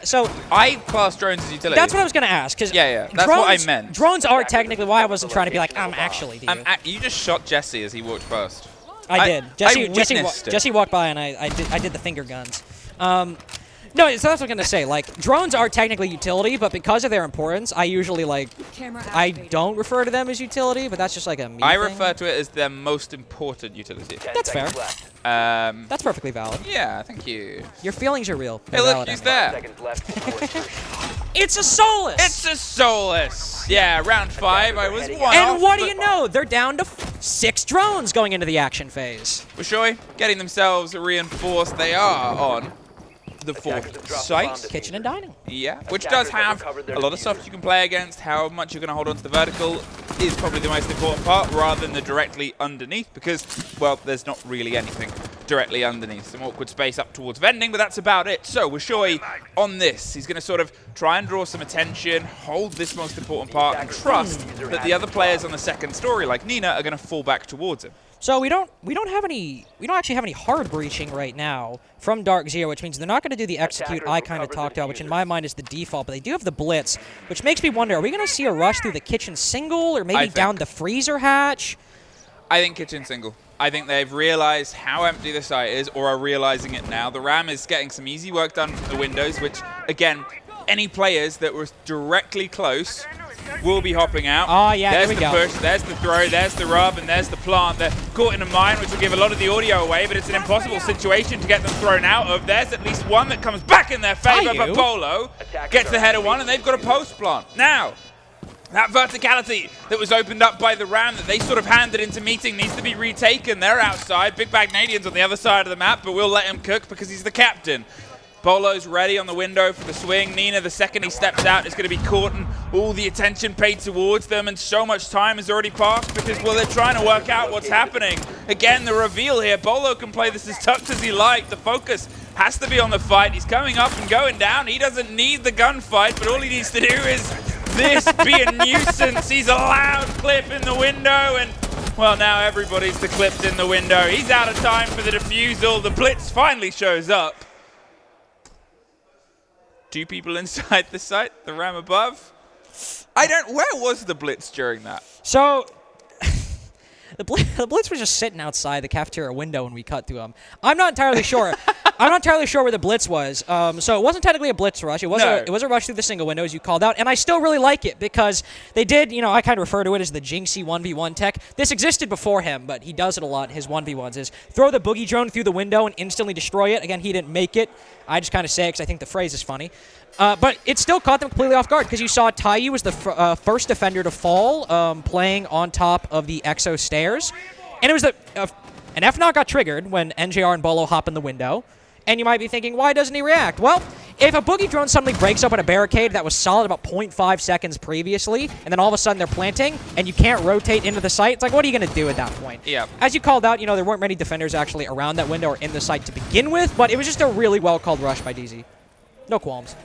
S6: So
S5: I class drones as utility.
S6: that's what I was going to ask. Cause
S5: yeah, that's
S6: drones,
S5: what I meant.
S6: Drones are technically why I wasn't trying to be like, actually, do you?
S5: You just shot Jesse as he walked past.
S6: I did.
S5: witnessed it.
S6: Jesse walked by and I did the finger guns. No, so that's what I'm going to say. Like, drones are technically utility, but because of their importance, I usually, I don't refer to them as utility, but that's just like a me
S5: I
S6: thing.
S5: refer to it as their most important utility.
S6: That's fair. That's perfectly valid.
S5: Yeah, thank you.
S6: Your feelings are real.
S5: Hey, look, he's there.
S6: It's a Solus!
S5: It's a Solus. Yeah, round 5, I was 1
S6: And
S5: off,
S6: what do you know? They're down to 6 drones going into the action phase.
S5: Washoy getting themselves reinforced. They are on the 4th site.
S6: Kitchen and dining.
S5: Yeah, which does have a lot of stuff you can play against. How much you're going to hold on to the vertical is probably the most important part rather than the directly underneath because, well, there's not really anything directly underneath. Some awkward space up towards vending, but that's about it. So Washoy on this, he's going to sort of try and draw some attention, hold this most important part, and trust that the other players on the second story, like Nina, are going to fall back towards him.
S6: So we don't actually have any hard breaching right now from DarkZero, which means they're not going to do the execute I kind of talked about, which in my mind is the default, but they do have the blitz, which makes me wonder, are we going to see a rush through the kitchen single or maybe down the freezer hatch?
S5: I think kitchen single. I think they've realized how empty the site is, or are realizing it now. The Ram is getting some easy work done from the windows, which, again, any players that were directly close will be hopping out.
S6: Oh, yeah,
S5: there's
S6: there we
S5: the
S6: go.
S5: push, there's the throw, there's the rub, and there's the plant. They're caught in a mine, which will give a lot of the audio away, but it's an impossible situation to get them thrown out of. There's at least one that comes back in their favor, but Bolo gets the header one, and they've got a post plant. Now, that verticality that was opened up by the Ram that they sort of handed into meeting needs to be retaken. They're outside. Big Bag Nadian's on the other side of the map, but we'll let him cook because he's the captain. Bolo's ready on the window for the swing. Nina, the second he steps out, is going to be caught and all the attention paid towards them, and so much time has already passed because, well, they're trying to work out what's happening. Again, the reveal here. Bolo can play this as tucked as he likes. The focus has to be on the fight. He's coming up and going down. He doesn't need the gunfight, but all he needs to do is this be a nuisance. He's a loud clip in the window, and Well, now everybody's clipped in the window. He's out of time for the defusal. The blitz finally shows up. 2 people inside the site, the ram above. Where was the blitz during that?
S6: So, the blitz was just sitting outside the cafeteria window when we cut through him. I'm not entirely sure. I'm not entirely sure where the blitz was. So it wasn't technically a blitz rush. It was a rush through the single window, as you called out. And I still really like it because they did, I kind of refer to it as the Jinxie 1v1 tech. This existed before him, but he does it a lot. His 1v1s is throw the boogie drone through the window and instantly destroy it. Again, he didn't make it. I just kind of say it because I think the phrase is funny. But it still caught them completely off guard because you saw Taiyu was the first defender to fall, playing on top of the EXO stairs. And it was an F-Knock got triggered when NJR and Bolo hop in the window. And you might be thinking, why doesn't he react? Well, if a boogie drone suddenly breaks open a barricade that was solid about 0.5 seconds previously, and then all of a sudden they're planting, and you can't rotate into the site, it's like, what are you going to do at that point?
S5: Yeah.
S6: As you called out, there weren't many defenders actually around that window or in the site to begin with, but it was just a really well-called rush by DZ. No qualms.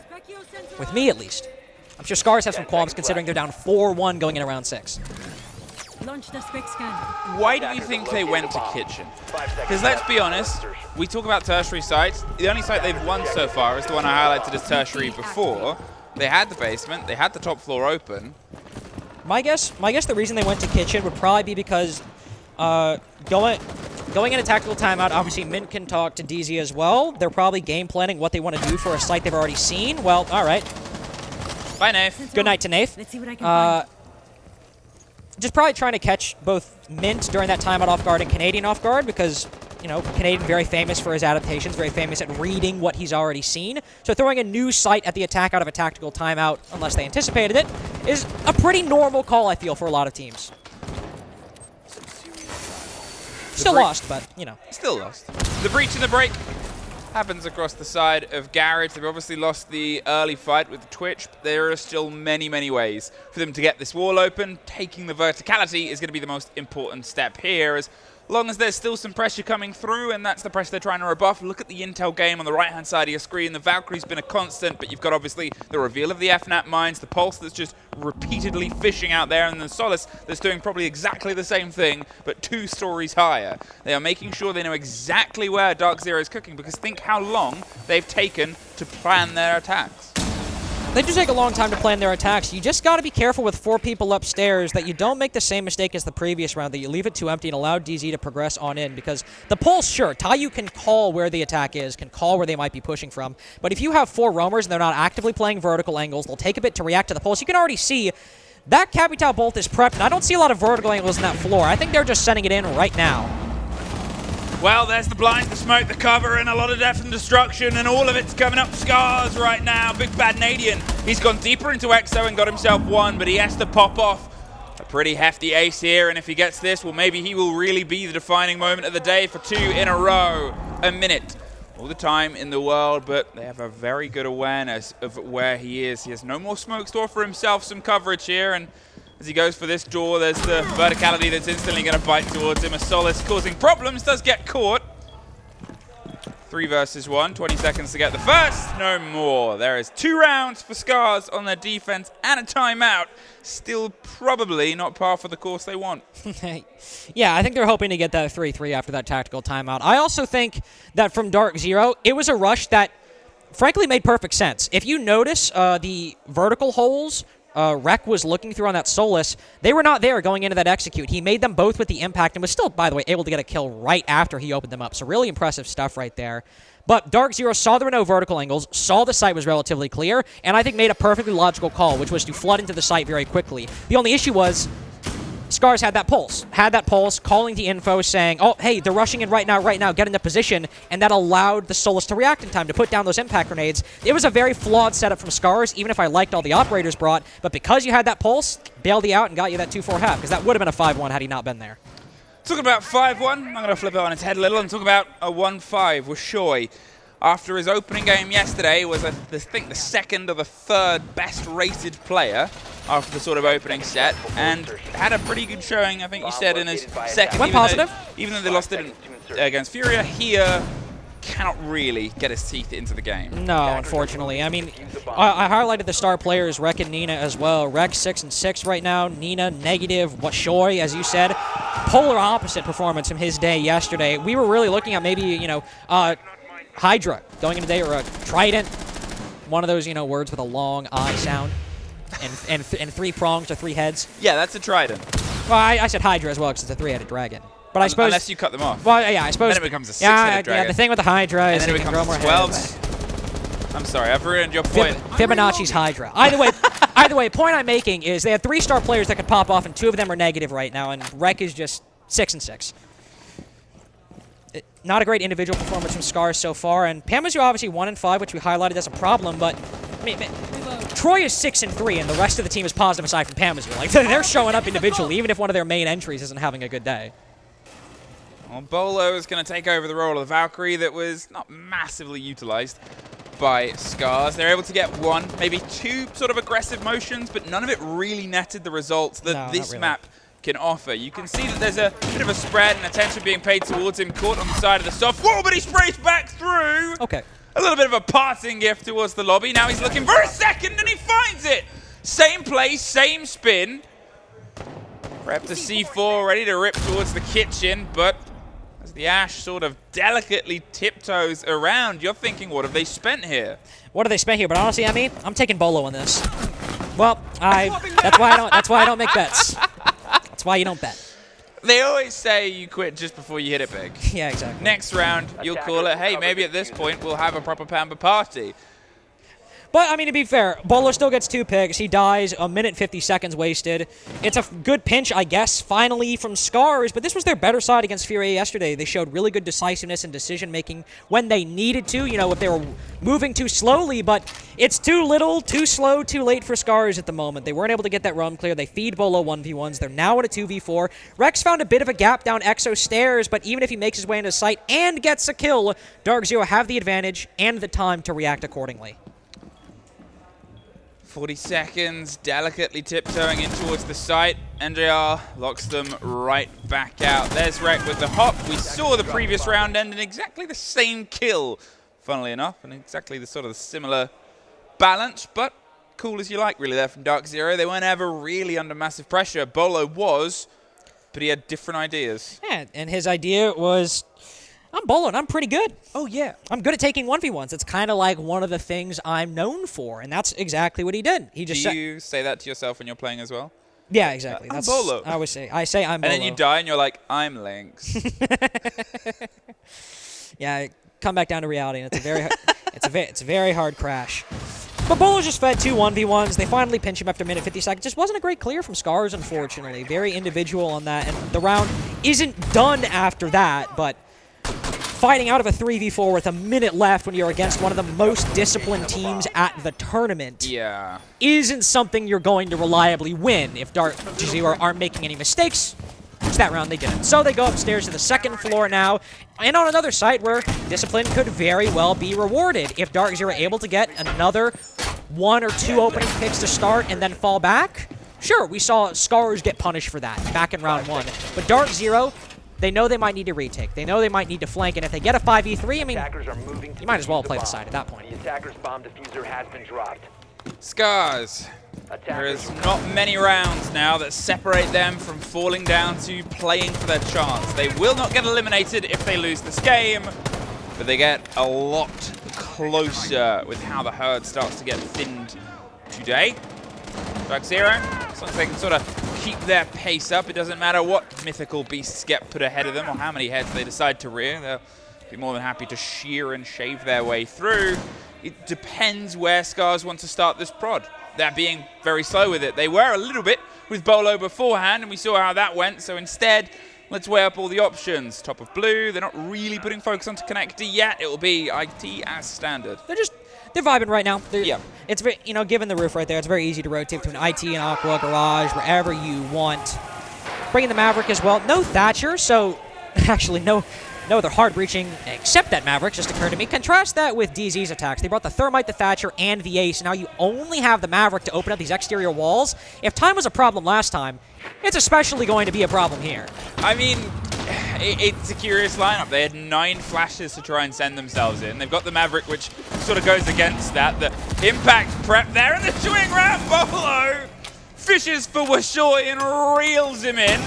S6: With me, at least. I'm sure SCARZ has some qualms considering they're down 4-1 going into round 6.
S5: Why do you think they went to Kitchen? Because let's be honest, we talk about tertiary sites. The only site they've won so far is the one I highlighted as tertiary before. They had the basement, they had the top floor open.
S6: My guess the reason they went to Kitchen would probably be because going into tactical timeout, obviously Mint can talk to DZ as well. They're probably game planning what they want to do for a site they've already seen. Well, all right.
S5: Bye, Nath.
S6: Good night to Nath.
S7: Let's see what I can find.
S6: Just probably trying to catch both Mint during that timeout off guard and Canadian off guard because, Canadian very famous for his adaptations, very famous at reading what he's already seen. So throwing a new site at the attack out of a tactical timeout, unless they anticipated it, is a pretty normal call, I feel, for a lot of teams. Still lost, but,
S5: Still lost. The breach in the break happens across the side of Garage. They've obviously lost the early fight with Twitch, but there are still many, many ways for them to get this wall open. Taking the verticality is going to be the most important step here, as long as there's still some pressure coming through, and that's the pressure they're trying to rebuff. Look at the intel game on the right-hand side of your screen. The Valkyrie's been a constant, but you've got obviously the reveal of the FNAT mines, the Pulse that's just repeatedly fishing out there, and the Solace that's doing probably exactly the same thing, but 2 stories higher. They are making sure they know exactly where DarkZero is cooking, because think how long they've taken to plan their attacks.
S6: They do take a long time to plan their attacks. You just got to be careful with 4 people upstairs that you don't make the same mistake as the previous round, that you leave it too empty and allow DZ to progress on in, because the Pulse, sure, Taiyu can call where the attack is, can call where they might be pushing from, but if you have 4 roamers and they're not actively playing vertical angles, they'll take a bit to react to the Pulse. You can already see that Capital Bolt is prepped, and I don't see a lot of vertical angles in that floor. I think they're just sending it in right now.
S5: Well, there's the blind, the smoke, the cover, and a lot of death and destruction, and all of it's coming up SCARZ right now. Big Bad Nadian, he's gone deeper into EXO and got himself 1, but he has to pop off a pretty hefty ace here, and if he gets this, well, maybe he will really be the defining moment of the day for 2 in a row. A minute. All the time in the world, but they have a very good awareness of where he is. He has no more smokes to offer himself some coverage here, and as he goes for this door, there's the verticality that's instantly going to bite towards him. A Solace causing problems, does get caught. 3 versus 1, 20 seconds to get the first, no more. There is 2 rounds for SCARZ on their defense and a timeout. Still probably not par for the course they want.
S6: Yeah, I think they're hoping to get that 3-3 after that tactical timeout. I also think that from DarkZero, it was a rush that frankly made perfect sense. If you notice the vertical holes Rek was looking through on that Solace, they were not there going into that execute. He made them both with the impact and was still, by the way, able to get a kill right after he opened them up. So really impressive stuff right there. But DarkZero saw there were no vertical angles, saw the site was relatively clear, and I think made a perfectly logical call, which was to flood into the site very quickly. The only issue was SCARZ had that pulse, calling the info, saying, oh, hey, they're rushing in right now, get into position, and that allowed the Solace to react in time to put down those impact grenades. It was a very flawed setup from SCARZ, even if I liked all the operators brought, but because you had that pulse, bailed you out and got you that 2-4 half, because that would have been a 5-1 had he not been there.
S5: Talking about 5-1, I'm going to flip it on its head a little and talk about a 1-5 with Shoy. After his opening game yesterday, was, I think, the 2nd or the 3rd best rated player after the sort of opening set, and had a pretty good showing, I think you said, in his second.
S6: Went positive.
S5: Even though they lost it against Furia, he cannot really get his teeth into the game.
S6: No, unfortunately. I mean, I highlighted the star players, Rek and Nina as well. Rek 6-6 right now. Nina negative. Shoy, as you said. polar opposite performance from his day yesterday. We were really looking at maybe, you know, Hydra going into day, or a Trident, one of those, you know, words with a long I sound, and 3 prongs or 3 heads.
S5: Yeah, that's a Trident.
S6: Well, I said Hydra as well because it's a 3-headed dragon. But I suppose
S5: unless you cut them off.
S6: Well, yeah, I suppose.
S5: Then it becomes a 6-headed dragon.
S6: Yeah, the thing with the Hydra is
S5: and then it becomes 12. I'm sorry, I've ruined your point.
S6: Fibonacci's Hydra. Either way, point I'm making is they have 3-star players that could pop off, and 2 of them are negative right now, and Rek is just 6-6. Not a great individual performance from SCARZ so far, and Pamazu obviously 1-5, which we highlighted as a problem, but I mean, Troy is 6-3, and the rest of the team is positive aside from Pamazu. Like, they're showing up individually, even if one of their main entries isn't having a good day.
S5: Well, Bolo is going to take over the role of the Valkyrie that was not massively utilized by SCARZ. They're able to get 1, maybe 2 sort of aggressive motions, but none of it really netted the results that this map can offer. You can see that there's a bit of a spread and attention being paid towards him, caught on the side of the soft wall, but he sprays back through.
S6: Okay.
S5: A little bit of a passing gift towards the lobby. Now he's looking for a second, and he finds it. Same place, same spin. Prep to C4, ready to rip towards the kitchen, but as the Ash sort of delicately tiptoes around, you're thinking, what have they spent here?
S6: What have they spent here? But honestly, I mean, I'm taking Bolo on this. Well, that's why I don't make bets. That's why you don't bet.
S5: They always say you quit just before you hit it big.
S6: Yeah, exactly.
S5: Next round, you'll call it, hey, maybe at this point we'll have a proper Pamba party.
S6: But, I mean, to be fair, Bolo still gets 2 picks. He dies, 1 50 seconds wasted. It's a good pinch, I guess, finally from SCARZ, but this was their better side against Furia yesterday. They showed really good decisiveness and decision-making when they needed to, you know, if they were moving too slowly, but it's too little, too slow, too late for SCARZ at the moment. They weren't able to get that roam clear. They feed Bolo 1v1s. They're now at a 2v4. Rex found a bit of a gap down Exo stairs, but even if he makes his way into sight and gets a kill, DarkZero have the advantage and the time to react accordingly.
S5: 40 seconds, delicately tiptoeing in towards the site. NJR locks them right back out. There's Rek with the hop. We saw the previous round end in exactly the same kill, funnily enough, and exactly the sort of similar balance, but cool as you like, really, there from DarkZero. They weren't ever really under massive pressure. Bolo was, but he had different ideas.
S6: Yeah, and his idea was, I'm Bolo and I'm pretty good.
S5: Oh, yeah.
S6: I'm good at taking 1v1s. It's kind of like one of the things I'm known for, and that's exactly what he did. He just
S5: Do you say that to yourself when you're playing as well?
S6: Yeah, exactly.
S5: I'm Bolo.
S6: I always say, I'm Bolo.
S5: And then you die and you're like, I'm Lynx.
S6: Yeah, come back down to reality, and it's a very, it's a very hard crash. But Bolo just fed 2 1v1s. They finally pinch him after 1 50 seconds. Just wasn't a great clear from SCARZ, unfortunately. Very individual on that, and the round isn't done after that, but fighting out of a 3v4 with 1 minute left when you're against one of the most disciplined teams at the tournament isn't something you're going to reliably win if DarkZero aren't making any mistakes, which that round they didn't. So they go upstairs to the 2nd floor now, and on another site where discipline could very well be rewarded. If DarkZero are able to get another 1 or 2 opening picks to start and then fall back, sure, we saw SCARZ get punished for that back in round 1. But DarkZero, they know they might need to retake. They know they might need to flank, and if they get a 5v3, I mean, you might as well play the side at that point.
S7: The attacker's bomb diffuser has been dropped.
S5: SCARZ. There is not many rounds now that separate them from falling down to playing for their chance. They will not get eliminated if they lose this game, but they get a lot closer with how the herd starts to get thinned today. DarkZero, as long as they can sort of keep their pace up, it doesn't matter what mythical beasts get put ahead of them or how many heads they decide to rear. They'll be more than happy to shear and shave their way through. It depends where SCARZ want to start this prod. They're being very slow with it. They were a little bit with Bolo beforehand, and we saw how that went. So instead, let's weigh up all the options. Top of blue, they're not really putting focus onto Connector yet. It will be IT as standard.
S6: They're vibing right now. It's very, you know, given the roof right there, it's very easy to rotate between IT and Aqua, Garage, wherever you want. Bringing the Maverick as well. No Thatcher, so actually no other hard breaching except that Maverick just occurred to me. Contrast that with DZ's attacks. They brought the Thermite, the Thatcher, and the Ace. Now you only have the Maverick to open up these exterior walls. If time was a problem last time, it's especially going to be a problem here.
S5: I mean, it's a curious lineup. They had 9 flashes to try and send themselves in. They've got the Maverick, which sort of goes against that. The impact prep there, and the swing round Bolo fishes for Washoy and reels him in.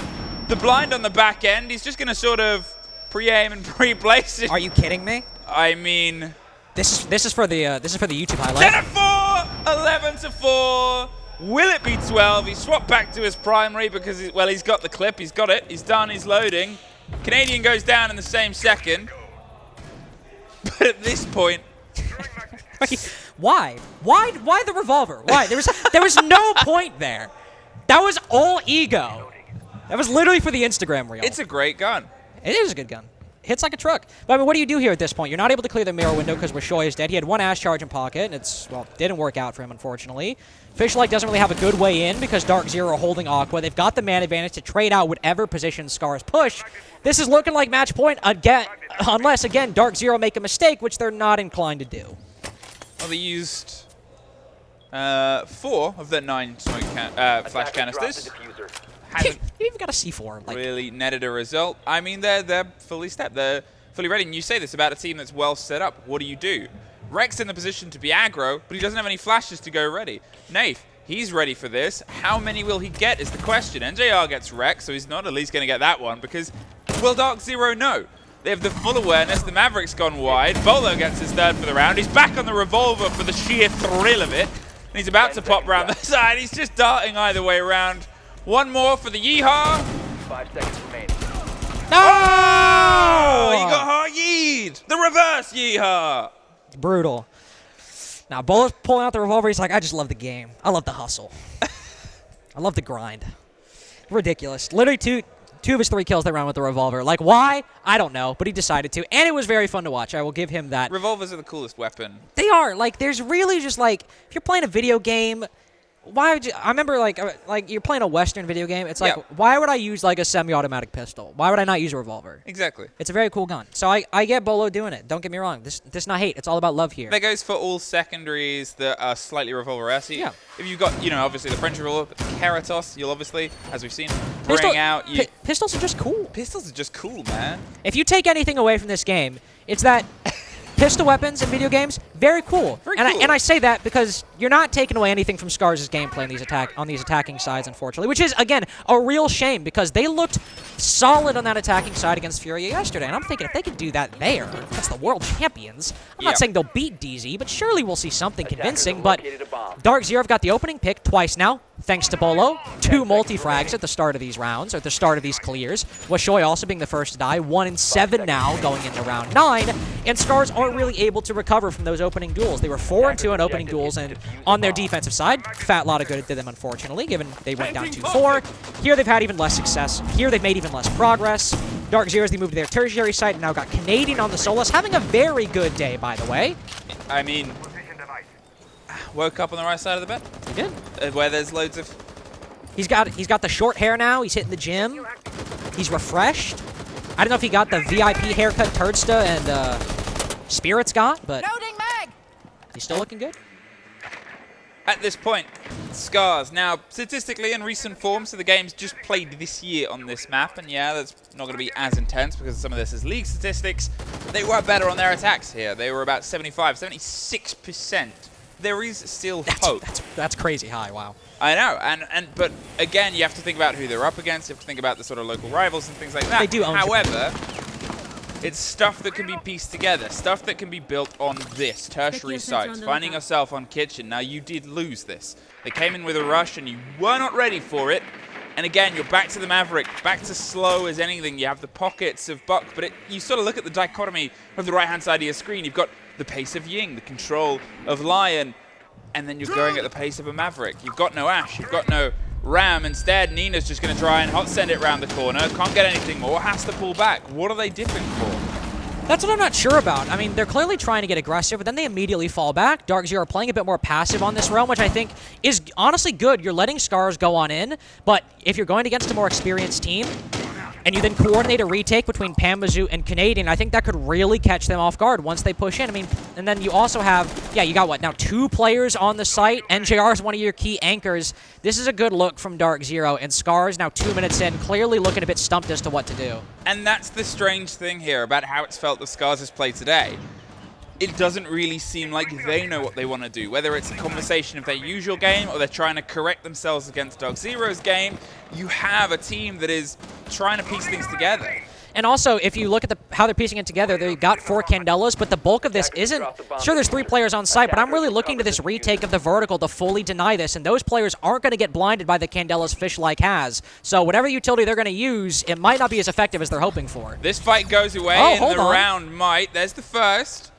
S5: the blind on the back end. He's just going to sort of pre-aim and pre-place it.
S6: Are you kidding me?
S5: I mean,
S6: This is for the YouTube highlight.
S5: 10-4, 11-4. Will it be 12? He swapped back to his primary because, he's got the clip. He's got it. He's done. He's loading. Canadian goes down in the same second. But at this point,
S6: Why? Why the revolver? Why? There was no point there. That was all ego. That was literally for the Instagram reel.
S5: it's a great gun.
S6: It is a good gun. Hits like a truck. But I mean, what do you do here at this point? You're not able to clear the mirror window because Wishoy is dead. He had one Ash charge in pocket, and didn't work out for him, unfortunately. Fishlight doesn't really have a good way in because DarkZero are holding Aqua. They've got the man advantage to trade out whatever position SCARZ push. This is looking like match point again, unless, again, DarkZero make a mistake, which they're not inclined to do.
S5: Well, they used 4 of the 9 smoke flash canisters.
S6: You even got a C4. Like,
S5: Really netted a result. I mean, they're fully stepped. They're fully ready. And you say this about a team that's well set up. What do? Rex in the position to be aggro, but he doesn't have any flashes to go ready. Nath, he's ready for this. How many will he get is the question. NJR gets Rex, so he's not at least going to get that one because will DarkZero know? They have the full awareness. The Maverick's gone wide. Bolo gets his third for the round. He's back on the revolver for the sheer thrill of it. And he's about to pop round the side. He's just darting either way around. One more for the Yeehaw.
S7: 5 seconds remaining.
S6: no!
S5: Oh, he got hard yeed. The reverse Yeehaw.
S6: Brutal. Now, Bolo's pulling out the revolver. He's like, I just love the game. I love the hustle. I love the grind. Ridiculous. Literally two of his 3 kills that round with the revolver. Like, why? I don't know, but he decided to. And it was very fun to watch. I will give him that.
S5: Revolvers are the coolest weapon.
S6: They are. Like, there's really just, like, if you're playing a video game, why would you... I remember, like you're playing a Western video game. It's like, why would I use, like, a semi-automatic pistol? Why would I not use a revolver?
S5: Exactly.
S6: It's a very cool gun. So I get Bolo doing it. Don't get me wrong. This is not hate. It's all about love here.
S5: That goes for all secondaries that are slightly revolver-esque.
S6: Yeah.
S5: If you've got, obviously the French revolver, Keratos, you'll obviously, as we've seen, bring out...
S6: Pistols are just cool.
S5: Pistols are just cool, man.
S6: If you take anything away from this game, it's that pistol weapons in video games, very cool.
S5: Very
S6: and
S5: cool.
S6: I say that because you're not taking away anything from SCARZ's gameplay on these attacking sides, unfortunately, which is, again, a real shame because they looked solid on that attacking side against Furia yesterday. And I'm thinking if they could do that there against the world champions, I'm not saying they'll beat DZ, but surely we'll see something convincing. But DarkZero have got the opening pick twice now, thanks to Bolo. 2 multi-frags at the start of these rounds, or at the start of these clears. Wishoy also being the first to die. 1 in 7 now going into round 9. And SCARZ aren't really able to recover from those opening duels. They were 4-2 in opening duels, and on their defensive side, fat lot of good to them, unfortunately, given they went down 2-4. Here they've had even less success. Here they've made even less progress. DarkZero, as they moved to their tertiary side, and now got Canadian on the Solus, having a very good day, by the way.
S5: I mean, woke up on the right side of the bed.
S6: He did.
S5: Where there's loads of...
S6: He's got the short hair now. He's hitting the gym. He's refreshed. I don't know if he got the VIP haircut Turdsta and Spirits got, but he's still looking good.
S5: At this point, SCARZ. Now, statistically in recent form, so the game's just played this year on this map, and yeah, that's not going to be as intense because some of this is league statistics. They were better on their attacks here. They were about 75, 76%. There is still hope.
S6: That's crazy high, wow.
S5: I know, but again, you have to think about who they're up against. You have to think about the sort of local rivals and things like that.
S6: They do own
S5: However, it's stuff that can be pieced together, stuff that can be built on this tertiary sites. Finding yourself on Kitchen. Now, you did lose this. They came in with a rush, and you were not ready for it. And again, you're back to the Maverick, back to slow as anything. You have the pockets of Buck, but you sort of look at the dichotomy of the right-hand side of your screen. You've got the pace of Ying, the control of Lion, and then you're going at the pace of a Maverick. You've got no Ash, you've got no Ram. Instead, Nina's just going to try and hot send it around the corner. Can't get anything more, has to pull back. What are they dipping for?
S6: That's what I'm not sure about. I mean, they're clearly trying to get aggressive, but then they immediately fall back. DarkZero are playing a bit more passive on this realm, which I think is honestly good. You're letting SCARZ go on in, but if you're going against a more experienced team, and you then coordinate a retake between Pamazoo and Canadian, I think that could really catch them off guard once they push in. I mean, and then you also have, you got what, now 2 players on the site. NJR is one of your key anchors. This is a good look from DarkZero, and SCARZ now 2 minutes in, clearly looking a bit stumped as to what to do.
S5: And that's the strange thing here about how it's felt that SCARZ has played today. it doesn't really seem like they know what they want to do. Whether it's a conversation of their usual game or they're trying to correct themselves against DarkZero's game, you have a team that is trying to piece things together.
S6: And also, if you look at how they're piecing it together, they've got 4 Candelas, but the bulk of this isn't... Sure, there's 3 players on site, but I'm really looking to this retake of the vertical to fully deny this, and those players aren't going to get blinded by the Candelas Fish-like has. So whatever utility they're going to use, it might not be as effective as they're hoping for.
S5: This fight goes away, and the round might. There's the first.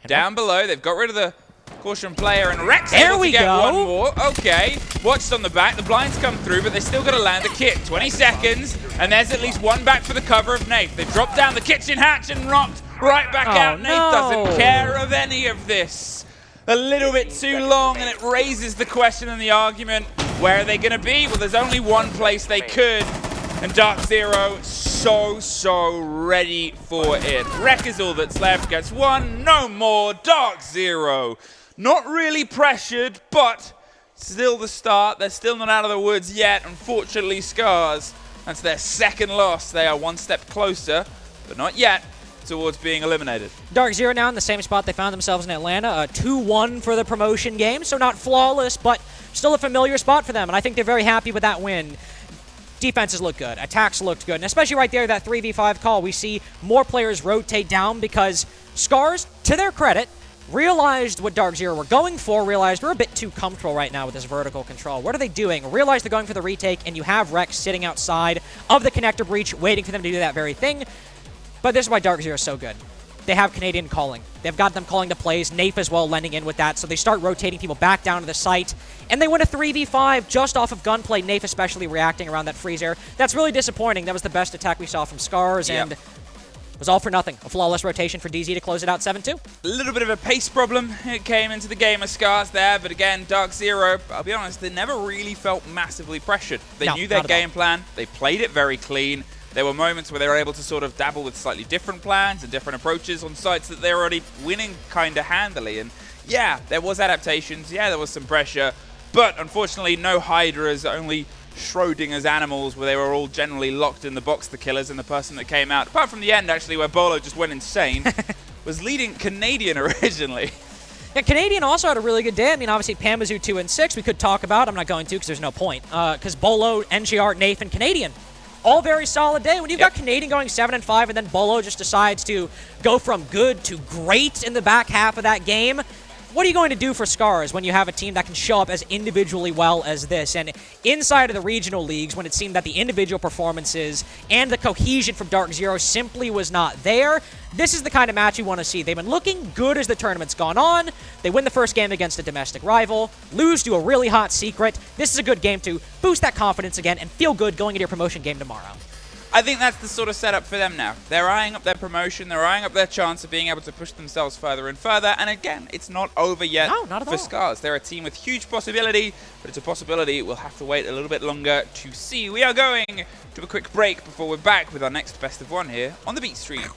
S5: Down below, they've got rid of the caution player, and Rex able to get one more. Okay, watched on the back. The blinds come through, but they still got to land a kit. 20 seconds, and there's at least one back for the cover of Nath. They dropped down the kitchen hatch and knocked right back out.
S6: No.
S5: Nath doesn't care of any of this. A little bit too long, and it raises the question and the argument. Where are they going to be? Well, there's only one place they could, and DarkZero so ready for it. Wreck is all that's left. Gets one, no more. DarkZero. Not really pressured, but still the start. They're still not out of the woods yet. Unfortunately, SCARZ, that's their second loss. They are one step closer, but not yet, towards being eliminated.
S6: DarkZero now in the same spot they found themselves in Atlanta. A 2-1 for the promotion game, so not flawless, but still a familiar spot for them, and I think they're very happy with that win. Defenses look good. Attacks looked good. And especially right there, that 3v5 call, we see more players rotate down because SCARZ, to their credit, realized what DarkZero were going for, realized we're a bit too comfortable right now with this vertical control. What are they doing? Realized they're going for the retake, and you have Rex sitting outside of the connector breach waiting for them to do that very thing. But this is why DarkZero is so good. They have Canadian calling. They've got them calling the plays, Nafe as well lending in with that, so they start rotating people back down to the site, and they win a 3v5 just off of gunplay, Nafe especially reacting around that freeze air. That's really disappointing. That was the best attack we saw from SCARZ, and it was all for nothing. A flawless rotation for DZ to close it out 7-2.
S5: A little bit of a pace problem. It came into the game of SCARZ there, but again, DarkZero, I'll be honest, they never really felt massively pressured. They knew their game plan. They played it very clean. There were moments where they were able to sort of dabble with slightly different plans and different approaches on sites that they were already winning kind of handily. And yeah, there was adaptations. Yeah, there was some pressure. But unfortunately, no Hydras, only Schrodinger's animals where they were all generally locked in the box, the killers, and the person that came out. Apart from the end, actually, where Bolo just went insane, was leading Canadian originally.
S6: Yeah, Canadian also had a really good day. I mean, obviously, Pamazoo 2-6 we could talk about. I'm not going to because there's no point. Because Bolo, NGR, Nathan, Canadian. All very solid day. When you've got Canadian going 7-5 and then Bolo just decides to go from good to great in the back half of that game, what are you going to do for SCARZ when you have a team that can show up as individually well as this? And inside of the regional leagues, when it seemed that the individual performances and the cohesion from DarkZero simply was not there, this is the kind of match you want to see. They've been looking good as the tournament's gone on. They win the first game against a domestic rival, lose to a really hot secret. This is a good game to boost that confidence again and feel good going into your promotion game tomorrow.
S5: I think that's the sort of setup for them now. They're eyeing up their promotion. They're eyeing up their chance of being able to push themselves further and further. And again, it's not over yet for SCARZ. They're a team with huge possibility, but it's a possibility we'll have to wait a little bit longer to see. We are going to a quick break before we're back with our next best of one here on the Beat Stream.